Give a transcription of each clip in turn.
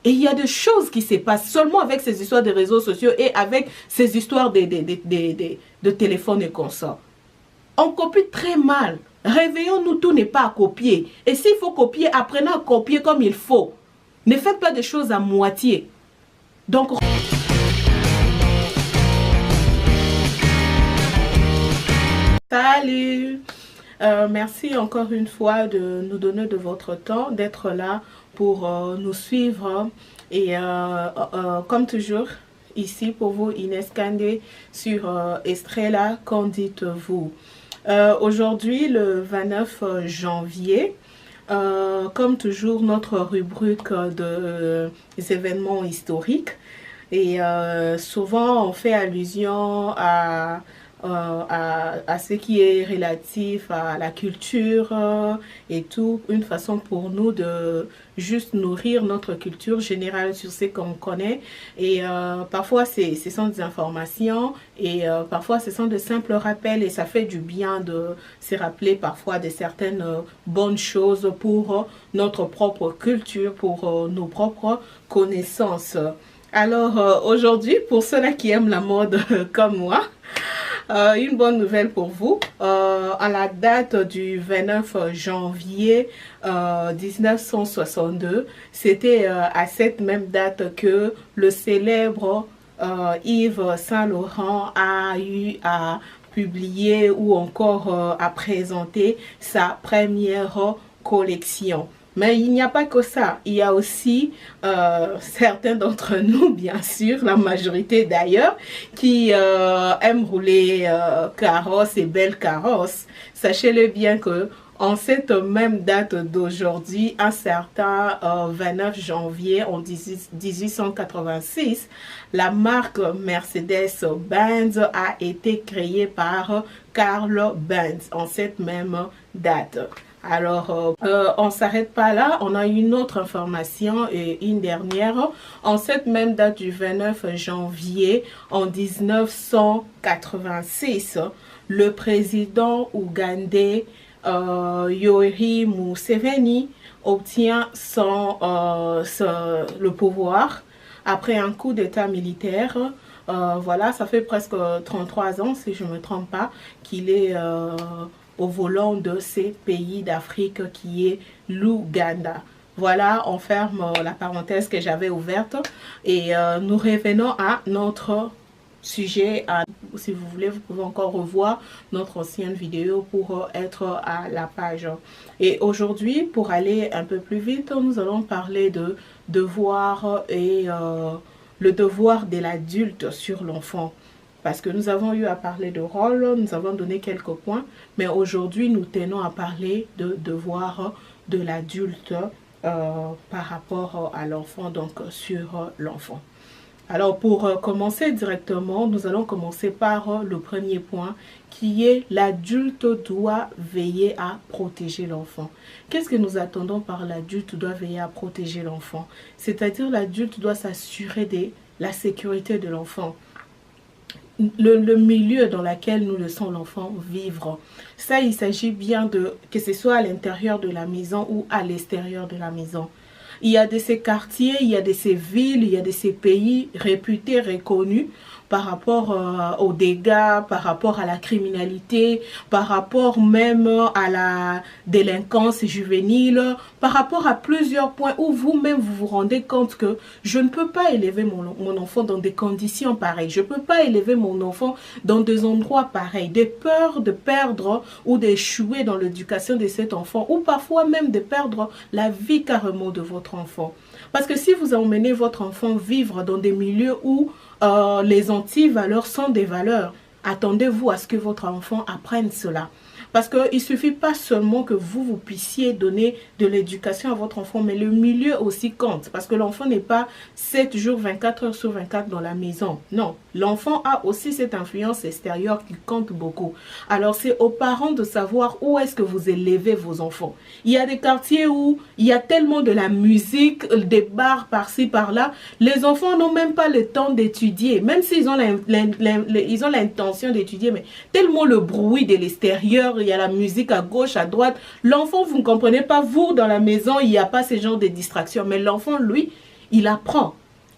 Et il y a des choses qui se passent seulement avec ces histoires des réseaux sociaux et avec ces histoires de téléphone et consorts. On copie très mal. Réveillons-nous, tout n'est pas à copier. Et s'il faut copier, apprenez à copier comme il faut. Ne faites pas des choses à moitié. Donc... Salut! Merci encore une fois de nous donner de votre temps, d'être là pour nous suivre. Et comme toujours, ici pour vous, Inès Kandé sur Estrella, qu'en dites-vous? Aujourd'hui, le 29 janvier, comme toujours, notre rubrique des événements historiques. Et souvent, on fait allusion à ce qui est relatif à la culture et tout, une façon pour nous de juste nourrir notre culture générale sur ce qu'on connaît. Et parfois, ce sont des informations et parfois, ce sont de simples rappels et ça fait du bien de se rappeler parfois de certaines bonnes choses pour notre propre culture, pour nos propres connaissances. Alors, aujourd'hui, pour ceux-là qui aiment la mode comme moi, une bonne nouvelle pour vous. À la date du 29 janvier 1962, c'était à cette même date que le célèbre Yves Saint Laurent a eu à publier ou encore à présenter sa première collection. Mais il n'y a pas que ça, il y a aussi certains d'entre nous, bien sûr, la majorité d'ailleurs, qui aiment rouler carrosse et belles carrosses. Sachez-le bien que en cette même date d'aujourd'hui, un certain 29 janvier en 1886, la marque Mercedes-Benz a été créée par Karl Benz en cette même date. Alors, on ne s'arrête pas là, on a une autre information et une dernière. En cette même date du 29 janvier, en 1986, le président ougandais Yoweri Museveni obtient le pouvoir après un coup d'état militaire. Voilà, ça fait presque 33 ans, si je ne me trompe pas, qu'il est... au volant de ces pays d'Afrique qui est l'Ouganda. Voilà, on ferme la parenthèse que j'avais ouverte et nous revenons à notre sujet. Si vous voulez, vous pouvez encore revoir notre ancienne vidéo pour être à la page. Et aujourd'hui, pour aller un peu plus vite, nous allons parler de devoir et le devoir de l'adulte sur l'enfant. Parce que nous avons eu à parler de rôle, nous avons donné quelques points, mais aujourd'hui nous tenons à parler de devoir de l'adulte par rapport à l'enfant, donc sur l'enfant. Alors pour commencer directement, nous allons commencer par le premier point qui est l'adulte doit veiller à protéger l'enfant. Qu'est-ce que nous attendons par l'adulte doit veiller à protéger l'enfant? C'est-à-dire l'adulte doit s'assurer de la sécurité de l'enfant. Le milieu dans lequel nous laissons l'enfant vivre. Ça, il s'agit bien de que ce soit à l'intérieur de la maison ou à l'extérieur de la maison. Il y a de ces quartiers, il y a de ces villes, il y a de ces pays réputés, reconnus par rapport aux dégâts, par rapport à la criminalité, par rapport même à la délinquance juvénile, par rapport à plusieurs points où vous-même vous vous rendez compte que je ne peux pas élever mon enfant dans des conditions pareilles. Je ne peux pas élever mon enfant dans des endroits pareils. Des peurs de perdre ou d'échouer dans l'éducation de cet enfant ou parfois même de perdre la vie carrément de votre enfant. Parce que si vous emmenez votre enfant vivre dans des milieux où les anti-valeurs sont des valeurs, attendez-vous à ce que votre enfant apprenne cela. Parce qu'il ne suffit pas seulement que vous puissiez donner de l'éducation à votre enfant, mais le milieu aussi compte. Parce que l'enfant n'est pas 7 jours, 24 heures sur 24 dans la maison. Non, l'enfant a aussi cette influence extérieure qui compte beaucoup. Alors c'est aux parents de savoir où est-ce que vous élevez vos enfants. Il y a des quartiers où il y a tellement de la musique, des bars par-ci, par-là. Les enfants n'ont même pas le temps d'étudier. Même s'ils ont l'intention d'étudier, mais tellement le bruit de l'extérieur, il y a la musique à gauche, à droite. L'enfant, vous ne comprenez pas, vous, dans la maison, il n'y a pas ce genre de distraction. Mais l'enfant, lui, il apprend.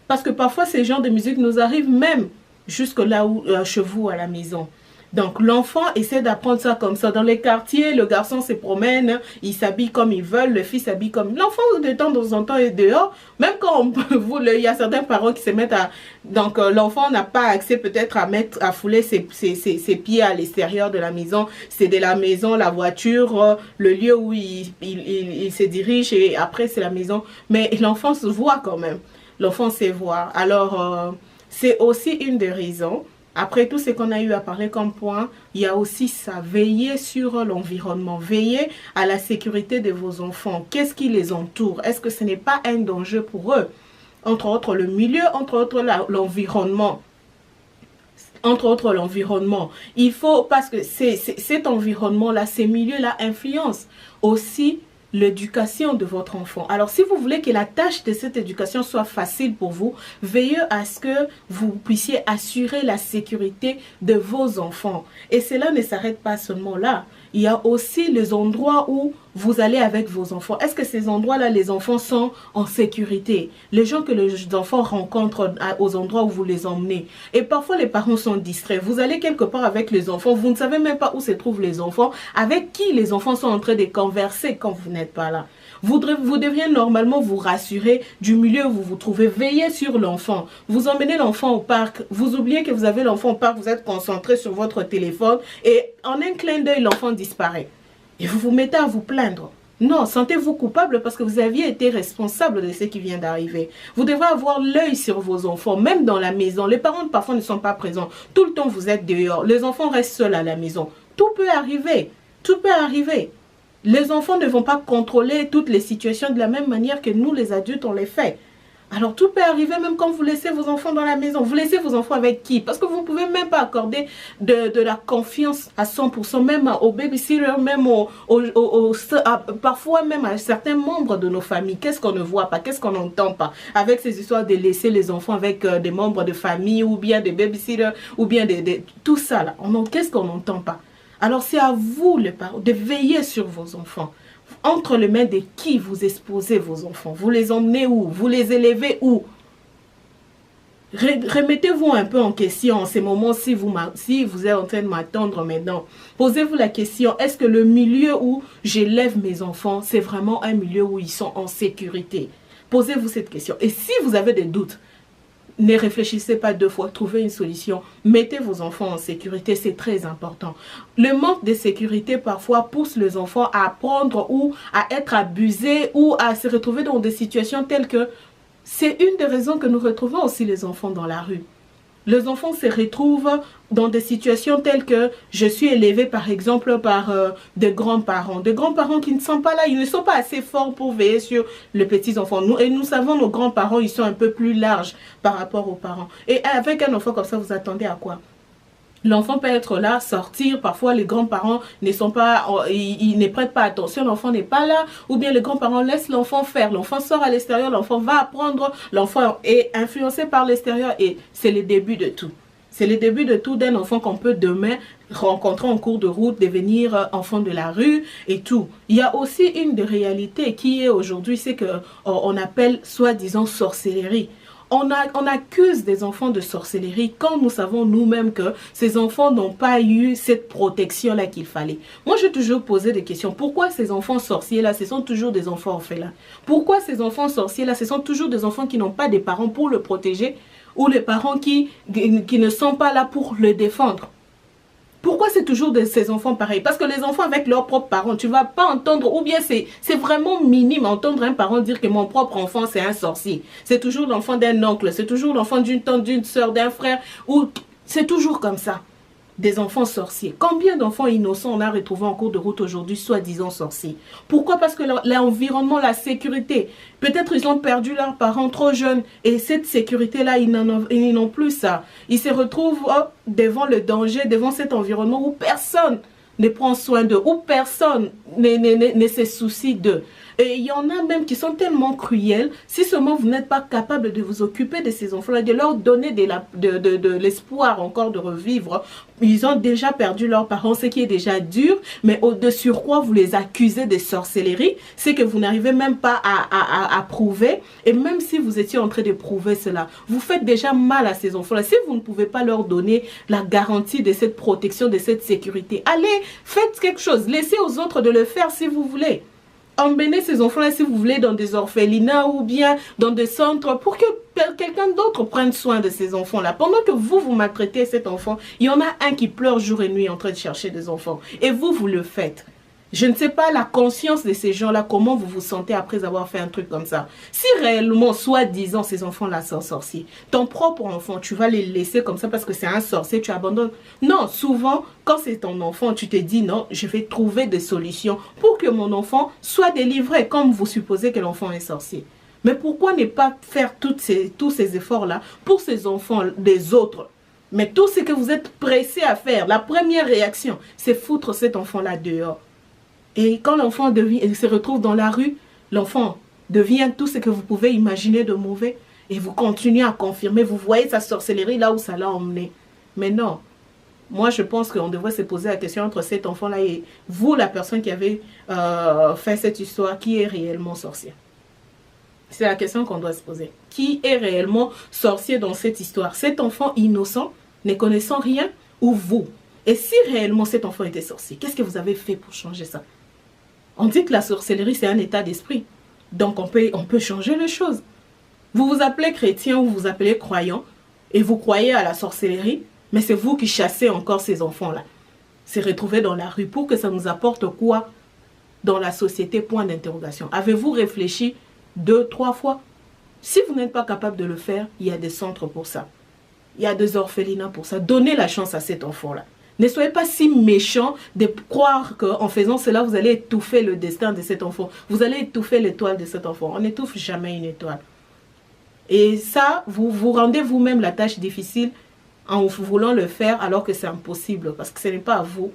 Parce que parfois, ces genres de musique nous arrivent même jusque là où, chez vous à la maison. Donc, l'enfant essaie d'apprendre ça comme ça. Dans les quartiers, le garçon se promène, il s'habille comme il veut, le fils s'habille comme... L'enfant, de temps en temps, est dehors. Même quand il y a certains parents qui se mettent à... Donc, l'enfant n'a pas accès peut-être à fouler ses pieds à l'extérieur de la maison. C'est de la maison, la voiture, le lieu où il se dirige et après, c'est la maison. Mais l'enfant se voit quand même. L'enfant sait voir. Alors, c'est aussi une des raisons. Après tout ce qu'on a eu à parler comme point, il y a aussi ça, veiller sur l'environnement, veiller à la sécurité de vos enfants. Qu'est-ce qui les entoure? Est-ce que ce n'est pas un danger pour eux? Entre autres le milieu, entre autres l'environnement. Entre autres l'environnement. Il faut, parce que cet environnement-là, ces milieux-là influencent aussi l'éducation de votre enfant. Alors, si vous voulez que la tâche de cette éducation soit facile pour vous, veillez à ce que vous puissiez assurer la sécurité de vos enfants. Et cela ne s'arrête pas seulement là. Il y a aussi les endroits où vous allez avec vos enfants. Est-ce que ces endroits-là, les enfants sont en sécurité? Les gens que les enfants rencontrent aux endroits où vous les emmenez. Et parfois, les parents sont distraits. Vous allez quelque part avec les enfants. Vous ne savez même pas où se trouvent les enfants. Avec qui les enfants sont en train de converser quand vous n'êtes pas là. Vous devriez normalement vous rassurer du milieu où vous vous trouvez. Veillez sur l'enfant. Vous emmenez l'enfant au parc. Vous oubliez que vous avez l'enfant au parc. Vous êtes concentré sur votre téléphone. Et en un clin d'œil, l'enfant disparaît. Et vous vous mettez à vous plaindre. Non, sentez-vous coupable parce que vous aviez été responsable de ce qui vient d'arriver. Vous devrez avoir l'œil sur vos enfants, même dans la maison. Les parents parfois ne sont pas présents. Tout le temps, vous êtes dehors. Les enfants restent seuls à la maison. Tout peut arriver. Tout peut arriver. Les enfants ne vont pas contrôler toutes les situations de la même manière que nous, les adultes, on les fait. Alors, tout peut arriver même quand vous laissez vos enfants dans la maison. Vous laissez vos enfants avec qui? Parce que vous ne pouvez même pas accorder de la confiance à 100%, même au babysitter, même parfois même à certains membres de nos familles. Qu'est-ce qu'on ne voit pas? Qu'est-ce qu'on n'entend pas? Avec ces histoires de laisser les enfants avec des membres de famille ou bien des babysitters ou bien tout ça là. Qu'est-ce qu'on n'entend pas? Alors, c'est à vous, les parents, de veiller sur vos enfants. Entre les mains de qui vous exposez vos enfants? Vous les emmenez où? Vous les élevez où? Remettez-vous un peu en question en ces moments si vous êtes en train de m'attendre maintenant. Posez-vous la question, est-ce que le milieu où j'élève mes enfants, c'est vraiment un milieu où ils sont en sécurité? Posez-vous cette question. Et si vous avez des doutes, ne réfléchissez pas deux fois, trouvez une solution. Mettez vos enfants en sécurité, c'est très important. Le manque de sécurité parfois pousse les enfants à apprendre ou à être abusés ou à se retrouver dans des situations telles que... C'est une des raisons que nous retrouvons aussi les enfants dans la rue. Les enfants se retrouvent dans des situations telles que je suis élevé par exemple par des grands-parents. Des grands-parents qui ne sont pas là, ils ne sont pas assez forts pour veiller sur les petits-enfants. Nous savons, nos grands-parents, ils sont un peu plus larges par rapport aux parents. Et avec un enfant comme ça, vous attendez à quoi? L'enfant peut être là, sortir, parfois les grands-parents ne sont pas, ils ne prêtent pas attention, l'enfant n'est pas là, ou bien les grands-parents laissent l'enfant faire, l'enfant sort à l'extérieur, l'enfant va apprendre, l'enfant est influencé par l'extérieur et c'est le début de tout. C'est le début de tout d'un enfant qu'on peut demain rencontrer en cours de route, devenir enfant de la rue et tout. Il y a aussi une des réalités qui est aujourd'hui, c'est qu'on appelle soi-disant sorcellerie. On accuse des enfants de sorcellerie quand nous savons nous-mêmes que ces enfants n'ont pas eu cette protection-là qu'il fallait. Moi, j'ai toujours posé des questions. Pourquoi ces enfants sorciers-là, ce sont toujours des enfants orphelins? Pourquoi ces enfants sorciers-là, ce sont toujours des enfants qui n'ont pas des parents pour le protéger ou les parents qui ne sont pas là pour le défendre? Pourquoi c'est toujours de ces enfants pareils? Parce que les enfants avec leurs propres parents, tu ne vas pas entendre, ou bien c'est vraiment minime entendre un parent dire que mon propre enfant c'est un sorcier. C'est toujours l'enfant d'un oncle, c'est toujours l'enfant d'une tante, d'une soeur, d'un frère, ou c'est toujours comme ça. Des enfants sorciers. Combien d'enfants innocents on a retrouvé en cours de route aujourd'hui, soi-disant sorciers? Pourquoi? Parce que l'environnement, la sécurité, peut-être ils ont perdu leurs parents trop jeunes et cette sécurité-là, ils n'ont plus ça. Ils se retrouvent devant le danger, devant cet environnement où personne ne prend soin d'eux, où personne ne se soucie d'eux. Et il y en a même qui sont tellement cruels, si seulement vous n'êtes pas capable de vous occuper de ces enfants-là, de leur donner de l'espoir encore de revivre. Ils ont déjà perdu leurs parents, ce qui est déjà dur, mais de surcroît, vous les accusez de sorcellerie, c'est que vous n'arrivez même pas à prouver. Et même si vous étiez en train de prouver cela, vous faites déjà mal à ces enfants-là. Si vous ne pouvez pas leur donner la garantie de cette protection, de cette sécurité, allez, faites quelque chose. Laissez aux autres de le faire si vous voulez. Emmenez ces enfants-là, si vous voulez, dans des orphelinats ou bien dans des centres pour que quelqu'un d'autre prenne soin de ces enfants-là. Pendant que vous maltraitez cet enfant, il y en a un qui pleure jour et nuit en train de chercher des enfants. Et vous le faites. Je ne sais pas la conscience de ces gens-là, comment vous vous sentez après avoir fait un truc comme ça. Si réellement, soi-disant, ces enfants-là sont sorciers, ton propre enfant, tu vas les laisser comme ça parce que c'est un sorcier, tu abandonnes. Non, souvent, quand c'est ton enfant, tu te dis non, je vais trouver des solutions pour que mon enfant soit délivré, comme vous supposez que l'enfant est sorcier. Mais pourquoi ne pas faire tous ces efforts-là pour ces enfants des autres? Mais tout ce que vous êtes pressé à faire, la première réaction, c'est foutre cet enfant-là dehors. Et quand l'enfant se retrouve dans la rue, l'enfant devient tout ce que vous pouvez imaginer de mauvais. Et vous continuez à confirmer, vous voyez sa sorcellerie là où ça l'a emmené. Mais non, moi je pense qu'on devrait se poser la question entre cet enfant-là et vous, la personne qui avez fait cette histoire, qui est réellement sorcier? C'est la question qu'on doit se poser. Qui est réellement sorcier dans cette histoire? Cet enfant innocent, ne connaissant rien, ou vous? Et si réellement cet enfant était sorcier, qu'est-ce que vous avez fait pour changer ça? On dit que la sorcellerie, c'est un état d'esprit. Donc, on peut changer les choses. Vous vous appelez chrétien ou vous vous appelez croyant et vous croyez à la sorcellerie, mais c'est vous qui chassez encore ces enfants-là. Se retrouver dans la rue pour que ça nous apporte quoi dans la société? Point d'interrogation. Avez-vous réfléchi 2, 3 fois? Si vous n'êtes pas capable de le faire, il y a des centres pour ça. Il y a des orphelinats pour ça. Donnez la chance à cet enfant-là. Ne soyez pas si méchant de croire qu'en faisant cela, vous allez étouffer le destin de cet enfant. Vous allez étouffer l'étoile de cet enfant. On n'étouffe jamais une étoile. Et ça, vous vous rendez vous-même la tâche difficile en voulant le faire alors que c'est impossible. Parce que ce n'est pas à vous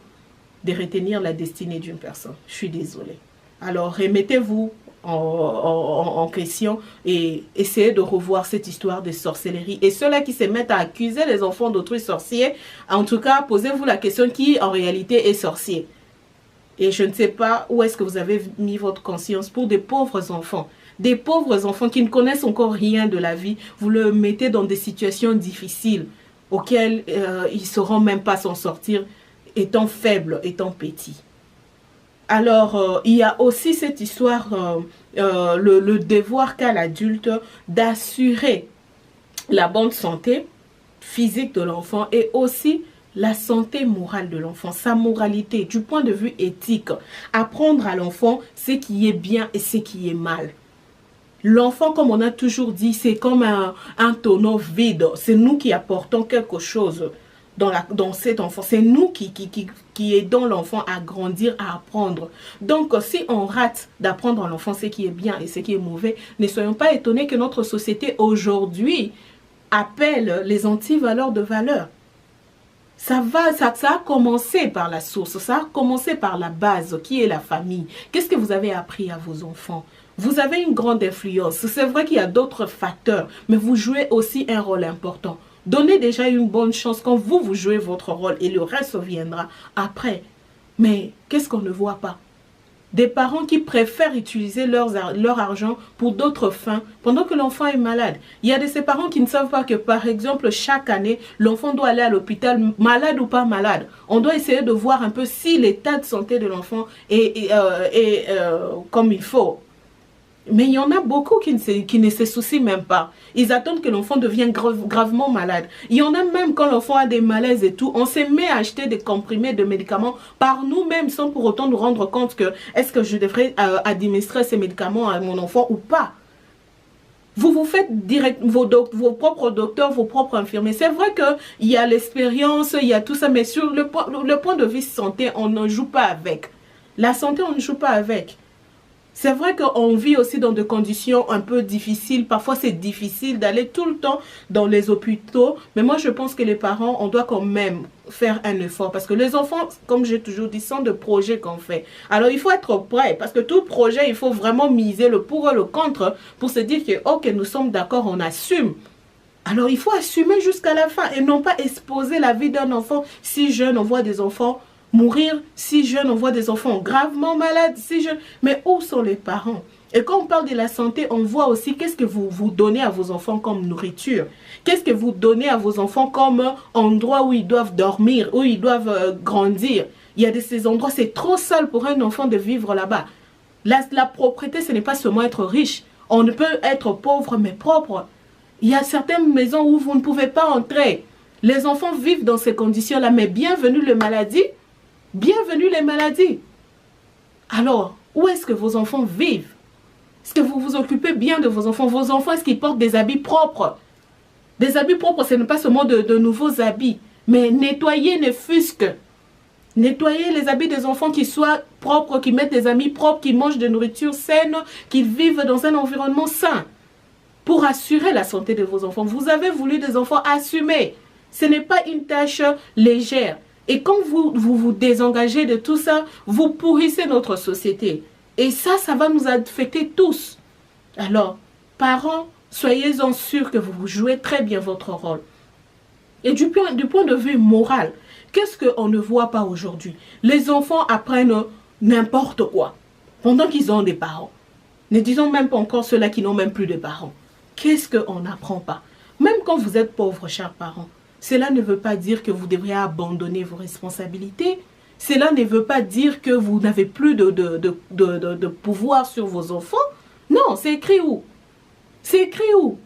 de retenir la destinée d'une personne. Je suis désolée. Alors, remettez-vous en question et essayez de revoir cette histoire de sorcellerie. Et ceux-là qui se mettent à accuser les enfants d'autrui sorciers, en tout cas, posez-vous la question qui en réalité est sorcier. Et je ne sais pas où est-ce que vous avez mis votre conscience pour des pauvres enfants. Des pauvres enfants qui ne connaissent encore rien de la vie, vous le mettez dans des situations difficiles auxquelles ils ne sauront même pas s'en sortir, étant faibles, étant petits. Alors, il y a aussi cette histoire, le devoir qu'a l'adulte d'assurer la bonne santé physique de l'enfant et aussi la santé morale de l'enfant, sa moralité, du point de vue éthique. Apprendre à l'enfant ce qui est bien et ce qui est mal. L'enfant, comme on a toujours dit, c'est comme un tonneau vide. C'est nous qui apportons quelque chose dans cet enfant. C'est nous qui aidons l'enfant à grandir, à apprendre. Donc, si on rate d'apprendre à l'enfant ce qui est bien et ce qui est mauvais, ne soyons pas étonnés que notre société aujourd'hui appelle les antivaleurs de valeur. Ça a commencé par la source, ça a commencé par la base qui est la famille. Qu'est-ce que vous avez appris à vos enfants? Vous avez une grande influence. C'est vrai qu'il y a d'autres facteurs, mais vous jouez aussi un rôle important. Donnez déjà une bonne chance quand vous jouez votre rôle et le reste viendra après. Mais qu'est-ce qu'on ne voit pas? Des parents qui préfèrent utiliser leur argent pour d'autres fins pendant que l'enfant est malade. Il y a de ces parents qui ne savent pas que, par exemple, chaque année, l'enfant doit aller à l'hôpital, malade ou pas malade. On doit essayer de voir un peu si l'état de santé de l'enfant est comme il faut. Mais il y en a beaucoup qui ne se soucient même pas. Ils attendent que l'enfant devienne gravement malade. Il y en a même quand l'enfant a des malaises et tout, on se met à acheter des comprimés, des médicaments par nous-mêmes sans pour autant nous rendre compte que est-ce que je devrais administrer ces médicaments à mon enfant ou pas. Vous vous faites direct vos propres docteurs, vos propres infirmiers. C'est vrai qu'il y a l'expérience, il y a tout ça, mais sur le point de vue santé, on ne joue pas avec. La santé, on ne joue pas avec. C'est vrai qu'on vit aussi dans des conditions un peu difficiles. Parfois, c'est difficile d'aller tout le temps dans les hôpitaux. Mais moi, je pense que les parents, on doit quand même faire un effort. Parce que les enfants, comme j'ai toujours dit, sont de projets qu'on fait. Alors, il faut être prêt. Parce que tout projet, il faut vraiment miser le pour et le contre pour se dire que, ok, nous sommes d'accord, on assume. Alors, il faut assumer jusqu'à la fin et non pas exposer la vie d'un enfant si jeune. On voit des enfants mourir si jeune, on voit des enfants gravement malades si jeunes. Mais où sont les parents? Et quand on parle de la santé, on voit aussi qu'est-ce que vous donnez à vos enfants comme nourriture. Qu'est-ce que vous donnez à vos enfants comme endroit où ils doivent dormir, où ils doivent grandir. Il y a de ces endroits, c'est trop sale pour un enfant de vivre là-bas. La propreté, ce n'est pas seulement être riche. On ne peut être pauvre mais propre. Il y a certaines maisons où vous ne pouvez pas entrer. Les enfants vivent dans ces conditions-là, mais bienvenue les maladies. Bienvenue les maladies. Alors, où est-ce que vos enfants vivent? Est-ce que vous vous occupez bien de vos enfants? Vos enfants, est-ce qu'ils portent des habits propres? Des habits propres, ce n'est pas seulement de nouveaux habits, mais nettoyer ne fût-ce que. Nettoyer les habits des enfants qui soient propres, qui mettent des habits propres, qui mangent de nourriture saine, qui vivent dans un environnement sain. Pour assurer la santé de vos enfants. Vous avez voulu des enfants assumés. Ce n'est pas une tâche légère. Et quand vous désengagez de tout ça, vous pourrissez notre société. Et ça va nous affecter tous. Alors, parents, soyez-en sûrs que vous jouez très bien votre rôle. Et du point de vue moral, qu'est-ce qu'on ne voit pas aujourd'hui? Les enfants apprennent n'importe quoi pendant qu'ils ont des parents. Ne disons même pas encore ceux-là qui n'ont même plus de parents. Qu'est-ce qu'on n'apprend pas? Même quand vous êtes pauvres, chers parents, cela ne veut pas dire que vous devriez abandonner vos responsabilités. Cela ne veut pas dire que vous n'avez plus de pouvoir sur vos enfants. Non, c'est écrit où? C'est écrit où?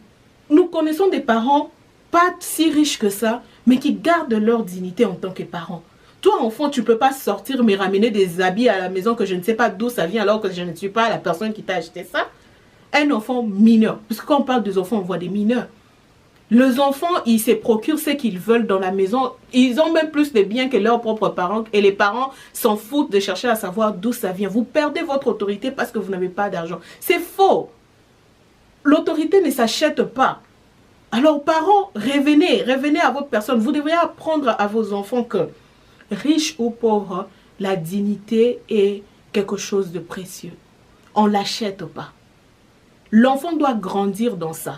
Nous connaissons des parents pas si riches que ça, mais qui gardent leur dignité en tant que parents. Toi, enfant, tu ne peux pas sortir me ramener des habits à la maison que je ne sais pas d'où ça vient alors que je ne suis pas la personne qui t'a acheté ça. Un enfant mineur, parce que quand on parle des enfants, on voit des mineurs. Les enfants, ils se procurent ce qu'ils veulent dans la maison. Ils ont même plus de biens que leurs propres parents. Et les parents s'en foutent de chercher à savoir d'où ça vient. Vous perdez votre autorité parce que vous n'avez pas d'argent. C'est faux. L'autorité ne s'achète pas. Alors, parents, revenez à votre personne. Vous devriez apprendre à vos enfants que, riche ou pauvre, la dignité est quelque chose de précieux. On ne l'achète pas. L'enfant doit grandir dans ça.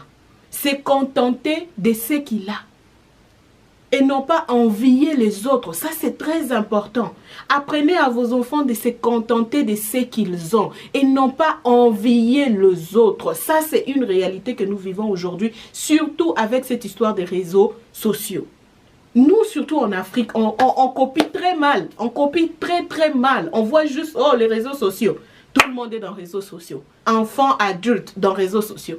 Se contenter de ce qu'il a. Et non pas envier les autres. Ça, c'est très important. Apprenez à vos enfants de se contenter de ce qu'ils ont. Et non pas envier les autres. Ça, c'est une réalité que nous vivons aujourd'hui. Surtout avec cette histoire des réseaux sociaux. Nous, surtout en Afrique, on copie très mal. On copie très mal. On voit juste, oh, les réseaux sociaux. Tout le monde est dans les réseaux sociaux. Enfants, adultes, dans les réseaux sociaux.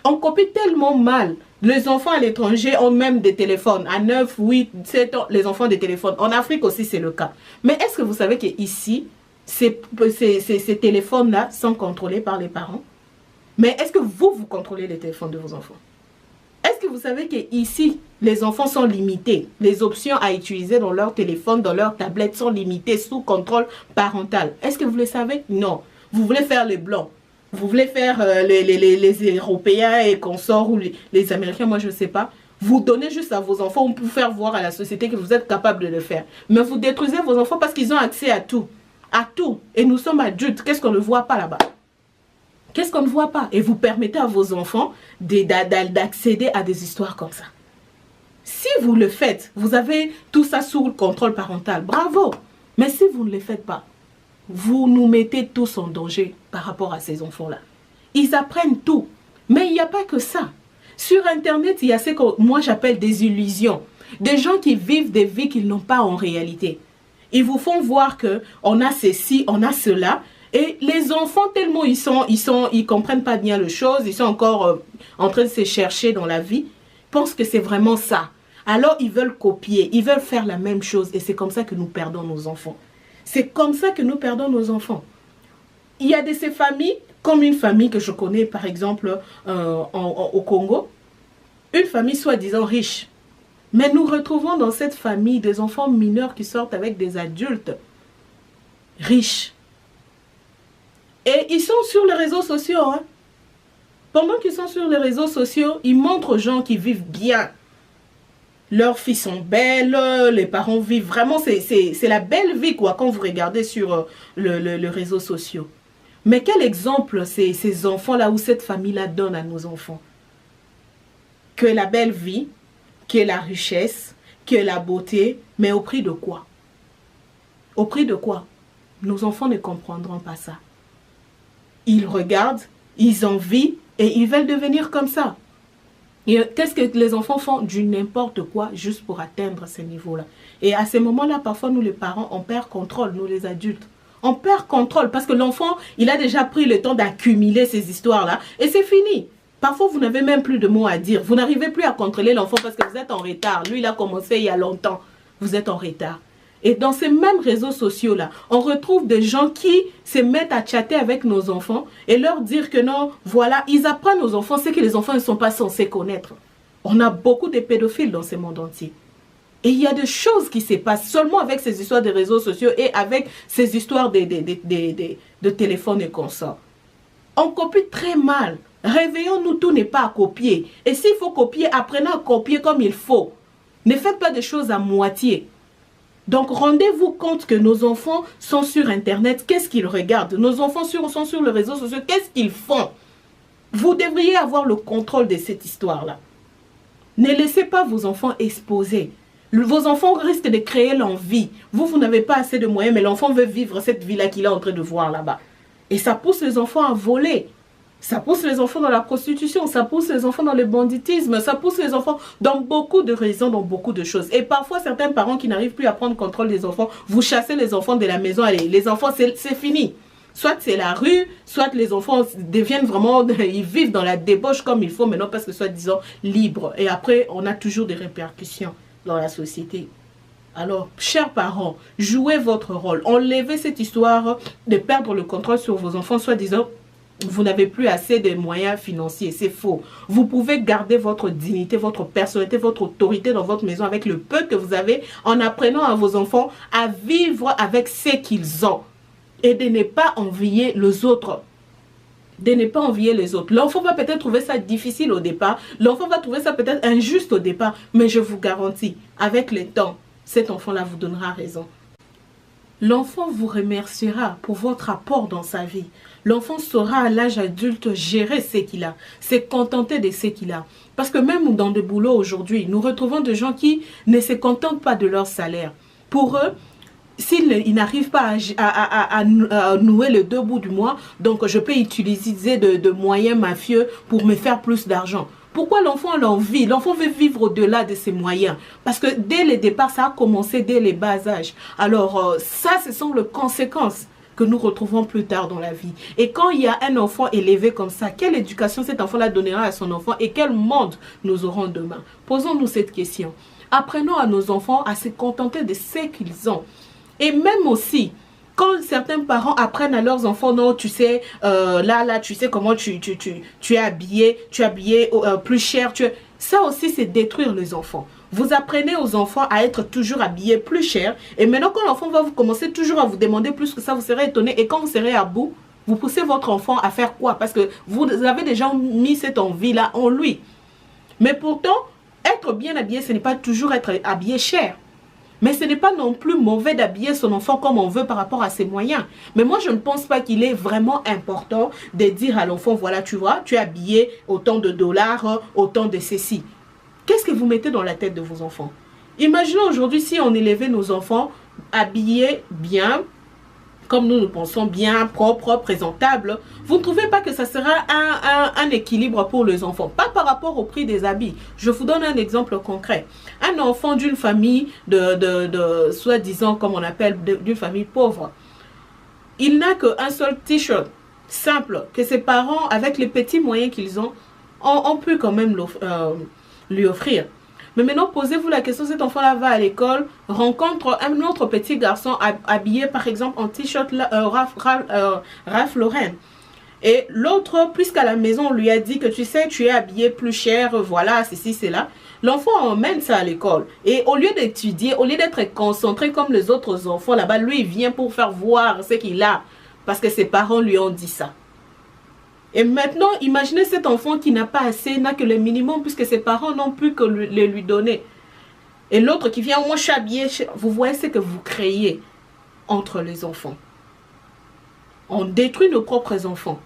On copie tellement mal. Les enfants à l'étranger ont même des téléphones. À 9, 8, 7 ans, les enfants des téléphones. En Afrique aussi, c'est le cas. Mais est-ce que vous savez qu'ici, ces téléphones-là sont contrôlés par les parents? Mais est-ce que vous contrôlez les téléphones de vos enfants? Est-ce que vous savez qu'ici, les enfants sont limités? Les options à utiliser dans leur téléphone, dans leur tablette sont limitées sous contrôle parental. Est-ce que vous le savez? Non. Vous voulez faire les blancs. Vous voulez faire les Européens et consorts ou les Américains, moi je ne sais pas. Vous donnez juste à vos enfants pour faire voir à la société que vous êtes capable de le faire. Mais vous détruisez vos enfants parce qu'ils ont accès à tout. À tout. Et nous sommes adultes. Qu'est-ce qu'on ne voit pas là-bas? Qu'est-ce qu'on ne voit pas? Et vous permettez à vos enfants d'accéder à des histoires comme ça. Si vous le faites, vous avez tout ça sous le contrôle parental. Bravo. Mais si vous ne le faites pas, vous nous mettez tous en danger par rapport à ces enfants-là. Ils apprennent tout. Mais il n'y a pas que ça. Sur Internet, il y a ce que moi j'appelle des illusions. Des gens qui vivent des vies qu'ils n'ont pas en réalité. Ils vous font voir qu'on a ceci, on a cela. Et les enfants, tellement ils comprennent pas bien les choses, ils sont encore en train de se chercher dans la vie, pensent que c'est vraiment ça. Alors ils veulent copier, ils veulent faire la même chose. Et c'est comme ça que nous perdons nos enfants. C'est comme ça que nous perdons nos enfants. Il y a de ces familles, comme une famille que je connais par exemple au Congo, une famille soi-disant riche. Mais nous retrouvons dans cette famille des enfants mineurs qui sortent avec des adultes riches. Et ils sont sur les réseaux sociaux. Hein. Pendant qu'ils sont sur les réseaux sociaux, ils montrent aux gens qui vivent bien. Leurs filles sont belles, les parents vivent vraiment, c'est la belle vie quoi quand vous regardez sur le réseau social. Mais quel exemple ces enfants-là ou cette famille-là donne à nos enfants? Que la belle vie, que la richesse, que la beauté, mais au prix de quoi? Au prix de quoi? Nos enfants ne comprendront pas ça. Ils regardent, ils envient et ils veulent devenir comme ça. Qu'est-ce que les enfants font? Du n'importe quoi juste pour atteindre ces niveaux-là. Et à ces moments-là, parfois, nous les parents, on perd contrôle, nous les adultes. On perd contrôle parce que l'enfant, il a déjà pris le temps d'accumuler ces histoires-là et c'est fini. Parfois, vous n'avez même plus de mots à dire. Vous n'arrivez plus à contrôler l'enfant parce que vous êtes en retard. Lui, il a commencé il y a longtemps. Vous êtes en retard. Et dans ces mêmes réseaux sociaux-là, on retrouve des gens qui se mettent à chatter avec nos enfants et leur dire que non, voilà, ils apprennent aux enfants ce que les enfants ne sont pas censés connaître. On a beaucoup de pédophiles dans ce monde entier. Et il y a des choses qui se passent seulement avec ces histoires de réseaux sociaux et avec ces histoires de téléphones et consorts. On copie très mal. Réveillons-nous, tout n'est pas à copier. Et s'il faut copier, apprenez à copier comme il faut. Ne faites pas des choses à moitié. Donc, rendez-vous compte que nos enfants sont sur Internet. Qu'est-ce qu'ils regardent? Nos enfants sont sur les réseaux sociaux. Qu'est-ce qu'ils font? Vous devriez avoir le contrôle de cette histoire-là. Ne laissez pas vos enfants exposés. Vos enfants risquent de créer l'envie. Vous n'avez pas assez de moyens, mais l'enfant veut vivre cette vie-là qu'il est en train de voir là-bas. Et ça pousse les enfants à voler. Ça pousse les enfants dans la prostitution, ça pousse les enfants dans le banditisme, ça pousse les enfants dans beaucoup de raisons, dans beaucoup de choses. Et parfois, certains parents qui n'arrivent plus à prendre contrôle des enfants, vous chassez les enfants de la maison. Allez, les enfants, c'est fini. Soit c'est la rue, soit les enfants deviennent vraiment, ils vivent dans la débauche comme il faut maintenant parce que soi-disant libres. Et après, on a toujours des répercussions dans la société. Alors, chers parents, jouez votre rôle. Enlevez cette histoire de perdre le contrôle sur vos enfants, soi-disant vous n'avez plus assez de moyens financiers. C'est faux. Vous pouvez garder votre dignité, votre personnalité, votre autorité dans votre maison avec le peu que vous avez en apprenant à vos enfants à vivre avec ce qu'ils ont et de ne pas envier les autres. De ne pas envier les autres. L'enfant va peut-être trouver ça difficile au départ. L'enfant va trouver ça peut-être injuste au départ. Mais je vous garantis, avec le temps, cet enfant-là vous donnera raison. L'enfant vous remerciera pour votre apport dans sa vie. L'enfant saura à l'âge adulte gérer ce qu'il a, se contenter de ce qu'il a. Parce que même dans le boulot aujourd'hui, nous retrouvons des gens qui ne se contentent pas de leur salaire. Pour eux, s'ils n'arrivent pas à nouer les deux bouts du mois, donc je peux utiliser de moyens mafieux pour me faire plus d'argent. Pourquoi l'enfant a l'envie? L'enfant veut vivre au-delà de ses moyens. Parce que dès le départ, ça a commencé dès les bas âges. Alors ça, ce sont les conséquences que nous retrouvons plus tard dans la vie. Et quand il y a un enfant élevé comme ça, quelle éducation cet enfant-là donnera à son enfant et quel monde nous aurons demain? Posons-nous cette question. Apprenons à nos enfants à se contenter de ce qu'ils ont. Et même aussi, quand certains parents apprennent à leurs enfants, non, tu sais, tu sais comment tu es habillé, plus cher. Ça aussi, c'est détruire les enfants. Vous apprenez aux enfants à être toujours habillés plus cher. Et maintenant, quand l'enfant va vous commencer toujours à vous demander plus que ça, vous serez étonné. Et quand vous serez à bout, vous poussez votre enfant à faire quoi? Parce que vous avez déjà mis cette envie-là en lui. Mais pourtant, être bien habillé, ce n'est pas toujours être habillé cher. Mais ce n'est pas non plus mauvais d'habiller son enfant comme on veut par rapport à ses moyens. Mais moi, je ne pense pas qu'il est vraiment important de dire à l'enfant, voilà, tu vois, tu es habillé autant de dollars, autant de ceci. Qu'est-ce que vous mettez dans la tête de vos enfants? Imaginons aujourd'hui si on élevait nos enfants habillés bien, comme nous pensons bien, propre, présentable. Vous ne trouvez pas que ça sera un équilibre pour les enfants? Pas par rapport au prix des habits. Je vous donne un exemple concret. Un enfant d'une famille soi-disant, comme on appelle, d'une famille pauvre. Il n'a qu'un seul t-shirt simple que ses parents, avec les petits moyens qu'ils ont pu quand même lui offrir. Mais maintenant, posez-vous la question, cet enfant-là va à l'école, rencontre un autre petit garçon habillé par exemple en t-shirt Ralph Lauren. Et l'autre, puisqu'à la maison, on lui a dit que tu sais, tu es habillé plus cher, voilà, ceci, cela. L'enfant emmène ça à l'école. Et au lieu d'étudier, au lieu d'être concentré comme les autres enfants là-bas, lui, il vient pour faire voir ce qu'il a. parce que ses parents lui ont dit ça. Et maintenant, imaginez cet enfant qui n'a pas assez, n'a que le minimum, puisque ses parents n'ont plus que le lui donner. Et l'autre qui vient, moi je suis habillé, vous voyez ce que vous créez entre les enfants. On détruit nos propres enfants.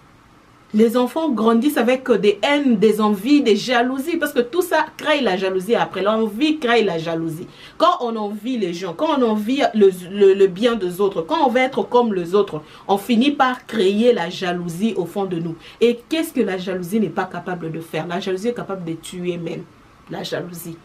Les enfants grandissent avec des haines, des envies, des jalousies, parce que tout ça crée la jalousie après. L'envie crée la jalousie. Quand on envie les gens, quand on envie le bien des autres, quand on veut être comme les autres, on finit par créer la jalousie au fond de nous. Et qu'est-ce que la jalousie n'est pas capable de faire? La jalousie est capable de tuer même. La jalousie.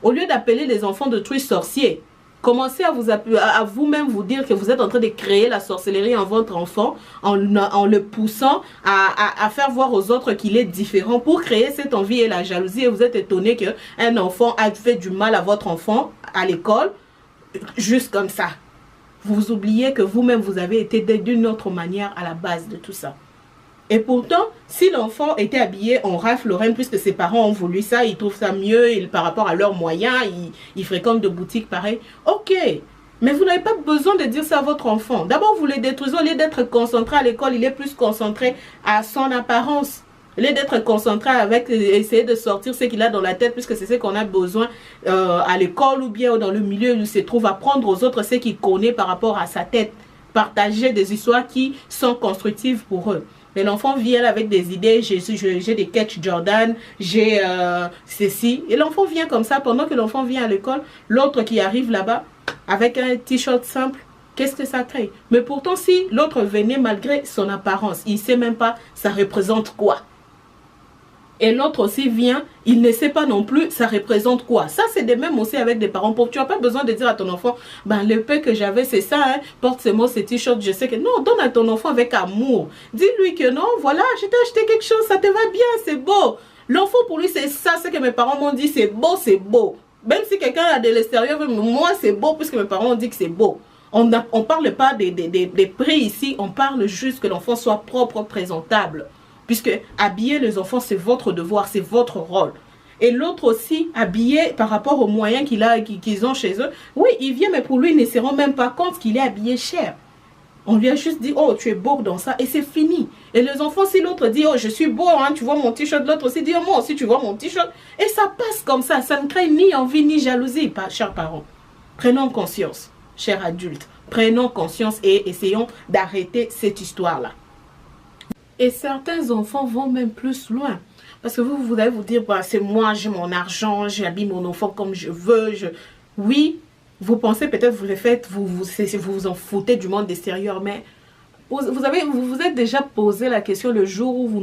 Au lieu d'appeler les enfants de trucs sorciers, commencez à vous-même vous dire que vous êtes en train de créer la sorcellerie en votre enfant, en le poussant à faire voir aux autres qu'il est différent pour créer cette envie et la jalousie. Et vous êtes étonné qu'un enfant a fait du mal à votre enfant à l'école, juste comme ça. Vous oubliez que vous-même vous avez été d'une autre manière à la base de tout ça. Et pourtant, si l'enfant était habillé en Ralph Lauren, puisque ses parents ont voulu ça, ils trouvent ça mieux par rapport à leurs moyens, ils fréquentent de boutiques pareilles. Ok, mais vous n'avez pas besoin de dire ça à votre enfant. D'abord, vous le détruisez. Au lieu d'être concentré à l'école, il est plus concentré à son apparence. Au lieu d'être concentré avec essayer de sortir ce qu'il a dans la tête, puisque c'est ce qu'on a besoin à l'école ou bien dans le milieu où il se trouve, apprendre aux autres ce qu'il connaît par rapport à sa tête. Partager des histoires qui sont constructives pour eux. Mais l'enfant vient avec des idées, j'ai des catch Jordan, j'ai ceci. Et l'enfant vient comme ça, pendant que l'enfant vient à l'école, l'autre qui arrive là-bas, avec un t-shirt simple, qu'est-ce que ça crée? Mais pourtant, si l'autre venait malgré son apparence, il ne sait même pas ça représente quoi. Et l'autre aussi vient, il ne sait pas non plus ça représente quoi. Ça, c'est de même aussi avec des parents pauvres. Tu n'as pas besoin de dire à ton enfant, ben, le peu que j'avais, c'est ça, hein, porte ces mots, ces t-shirts, je sais que... Non, donne à ton enfant avec amour. Dis-lui que non, voilà, je t'ai acheté quelque chose, ça te va bien, c'est beau. L'enfant, pour lui, c'est ça, ce que mes parents m'ont dit, c'est beau, c'est beau. Même si quelqu'un a de l'extérieur, moi, c'est beau, puisque mes parents ont dit que c'est beau. On ne parle pas des prix ici, on parle juste que l'enfant soit propre, présentable. Puisque habiller les enfants, c'est votre devoir, c'est votre rôle. Et l'autre aussi, habillé par rapport aux moyens qu'ils ont chez eux. Oui, il vient, mais pour lui, il ne se rend même pas compte qu'il est habillé cher. On lui a juste dit, oh, tu es beau dans ça, et c'est fini. Et les enfants, si l'autre dit, oh, je suis beau, hein, tu vois mon t-shirt, l'autre aussi dit, oh, moi aussi, tu vois mon t-shirt. Et ça passe comme ça ne crée ni envie, ni jalousie, chers parents. Prenons conscience, chers adultes. Prenons conscience et essayons d'arrêter cette histoire-là. Et certains enfants vont même plus loin. Parce que vous allez vous dire, bah, c'est moi, j'ai mon argent, j'habille mon enfant comme je veux. Oui, vous pensez peut-être, vous le faites, vous vous en foutez du monde extérieur. Mais vous vous êtes déjà posé la question le jour où vous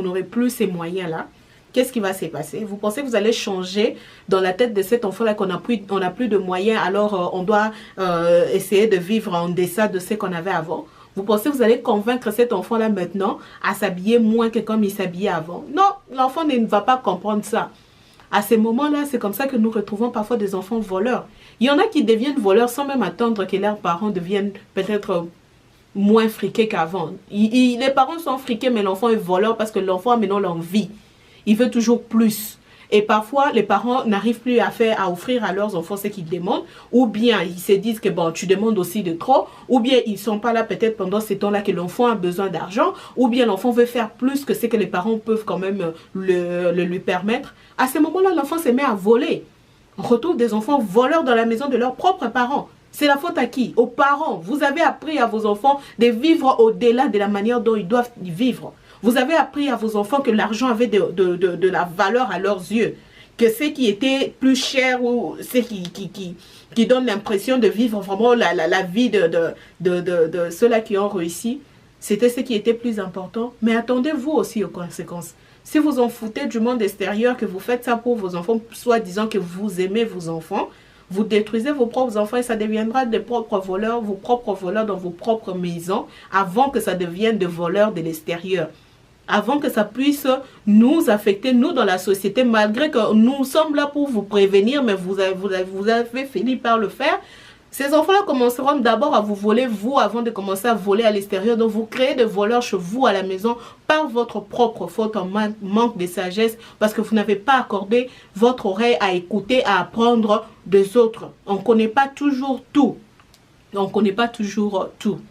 n'aurez plus ces moyens-là. Qu'est-ce qui va se passer? Vous pensez que vous allez changer dans la tête de cet enfant-là qu'on n'a plus de moyens, alors on doit essayer de vivre en deçà de ce qu'on avait avant? Vous pensez que vous allez convaincre cet enfant-là maintenant à s'habiller moins que comme il s'habillait avant? Non, l'enfant ne va pas comprendre ça. À ces moments-là, c'est comme ça que nous retrouvons parfois des enfants voleurs. Il y en a qui deviennent voleurs sans même attendre que leurs parents deviennent peut-être moins friqués qu'avant. Les parents sont friqués, mais l'enfant est voleur parce que l'enfant a maintenant l'envie. Il veut toujours plus. Et parfois, les parents n'arrivent plus à offrir à leurs enfants ce qu'ils demandent. Ou bien, ils se disent que bon, tu demandes aussi de trop. Ou bien, ils ne sont pas là peut-être pendant ces temps-là que l'enfant a besoin d'argent. Ou bien, l'enfant veut faire plus que ce que les parents peuvent quand même lui permettre. À ce moment-là, l'enfant se met à voler. On retrouve des enfants voleurs dans la maison de leurs propres parents. C'est la faute à qui? Aux parents. Vous avez appris à vos enfants de vivre au-delà de la manière dont ils doivent vivre. Vous avez appris à vos enfants que l'argent avait de la valeur à leurs yeux. Que ce qui était plus cher ou ce qui donne l'impression de vivre vraiment la vie de ceux-là qui ont réussi, c'était ce qui était plus important. Mais attendez-vous aussi aux conséquences. Si vous en foutez du monde extérieur, que vous faites ça pour vos enfants, soi-disant que vous aimez vos enfants, vous détruisez vos propres enfants et ça deviendra vos propres voleurs dans vos propres maisons avant que ça devienne des voleurs de l'extérieur. Avant que ça puisse nous affecter, nous, dans la société, malgré que nous sommes là pour vous prévenir, mais vous avez fini par le faire. Ces enfants-là commenceront d'abord à vous voler, vous, avant de commencer à voler à l'extérieur. Donc, vous créez des voleurs chez vous à la maison par votre propre faute, en manque de sagesse, parce que vous n'avez pas accordé votre oreille à écouter, à apprendre des autres. On ne connaît pas toujours tout. On ne connaît pas toujours tout.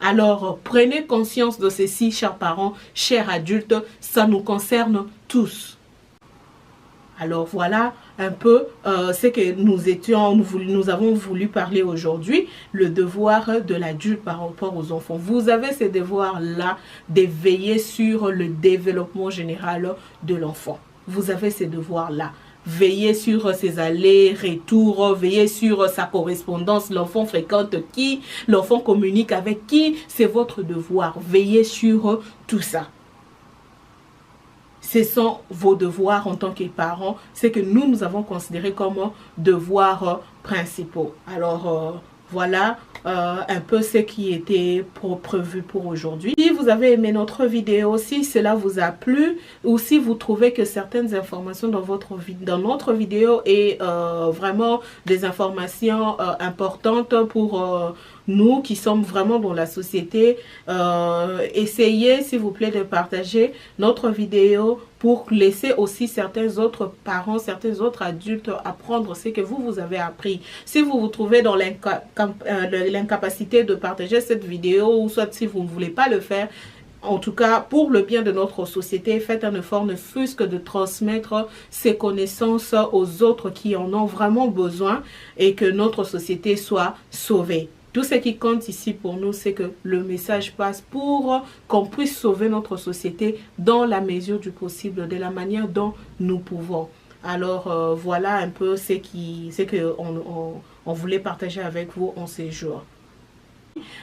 Alors, prenez conscience de ceci, chers parents, chers adultes, ça nous concerne tous. Alors voilà un peu ce que nous avons voulu parler aujourd'hui, le devoir de l'adulte par rapport aux enfants. Vous avez ce devoir-là de veiller sur le développement général de l'enfant. Vous avez ce devoir-là. Veillez sur ses allers-retours, veillez sur sa correspondance, l'enfant fréquente qui, l'enfant communique avec qui, c'est votre devoir. Veillez sur tout ça. Ce sont vos devoirs en tant que parents, c'est que nous avons considéré comme devoirs principaux. Alors, voilà un peu ce qui était prévu pour aujourd'hui. Si vous avez aimé notre vidéo, si cela vous a plu ou si vous trouvez que certaines informations dans notre vidéo est vraiment des informations importantes pour nous qui sommes vraiment dans la société, essayez s'il vous plaît de partager notre vidéo pour laisser aussi certains autres parents, certains autres adultes apprendre ce que vous avez appris. Si vous vous trouvez dans l'incapacité de partager cette vidéo ou soit si vous ne voulez pas le faire, en tout cas, pour le bien de notre société, faites un effort ne fût-ce que de transmettre ces connaissances aux autres qui en ont vraiment besoin et que notre société soit sauvée. Tout ce qui compte ici pour nous, c'est que le message passe pour qu'on puisse sauver notre société dans la mesure du possible, de la manière dont nous pouvons. Alors, voilà un peu ce qu'on voulait partager avec vous en ces jours.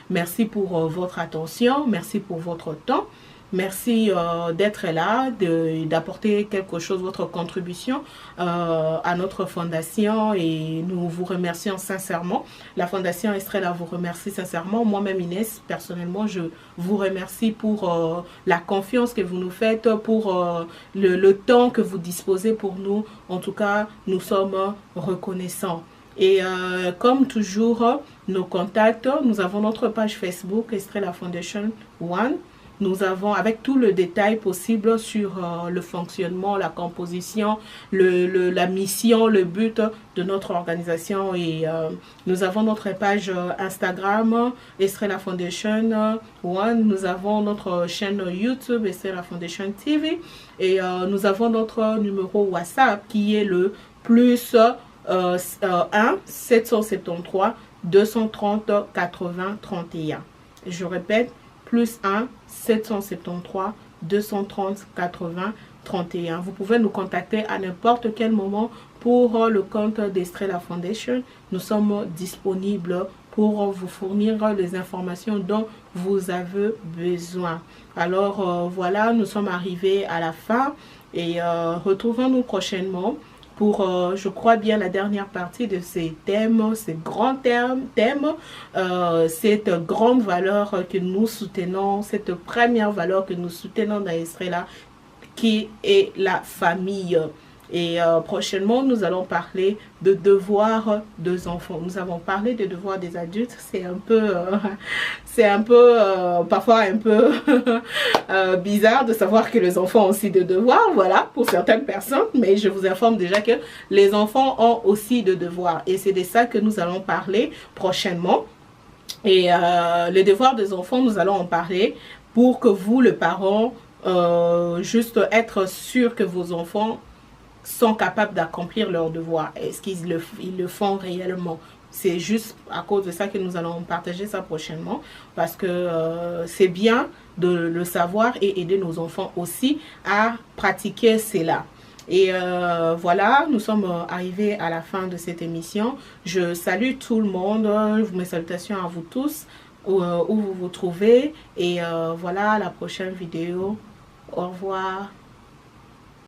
Merci pour votre attention, merci pour votre temps. Merci d'être là, d'apporter quelque chose, votre contribution à notre fondation et nous vous remercions sincèrement. La fondation Estrella vous remercie sincèrement. Moi-même Inès, personnellement, je vous remercie pour la confiance que vous nous faites, pour le temps que vous disposez pour nous. En tout cas, nous sommes reconnaissants. Et comme toujours, nos contacts, nous avons notre page Facebook Estrella Foundation One. Nous avons avec tout le détail possible sur le fonctionnement, la composition, la mission, le but de notre organisation. Et nous avons notre page Instagram, Estrella Foundation One. Nous avons notre chaîne YouTube, Estrella Foundation TV. Et nous avons notre numéro WhatsApp qui est le plus 1 773 230 80 31. Je répète, plus 1 773 230 80 31. Vous pouvez nous contacter à n'importe quel moment pour le compte d'Estrella Foundation. Nous sommes disponibles pour vous fournir les informations dont vous avez besoin. Alors voilà, nous sommes arrivés à la fin et retrouvons-nous prochainement pour, je crois bien, la dernière partie de ces thèmes, ces grands thèmes, cette grande valeur que nous soutenons, cette première valeur que nous soutenons dans Estrella, qui est la famille. Et prochainement, nous allons parler de devoirs des enfants. Nous avons parlé de devoirs des adultes. C'est un peu, parfois un peu bizarre de savoir que les enfants ont aussi des devoirs, voilà, pour certaines personnes. Mais je vous informe déjà que les enfants ont aussi des devoirs. Et c'est de ça que nous allons parler prochainement. Et les devoirs des enfants, nous allons en parler pour que vous, le parent, juste être sûr que vos enfants sont capables d'accomplir leurs devoirs. Est-ce qu'ils le font réellement? C'est juste à cause de ça que nous allons partager ça prochainement, parce que c'est bien de le savoir et aider nos enfants aussi à pratiquer cela. Et voilà, nous sommes arrivés à la fin de cette émission. Je salue tout le monde, mes salutations à vous tous, où vous vous trouvez. Et voilà, la prochaine vidéo. Au revoir.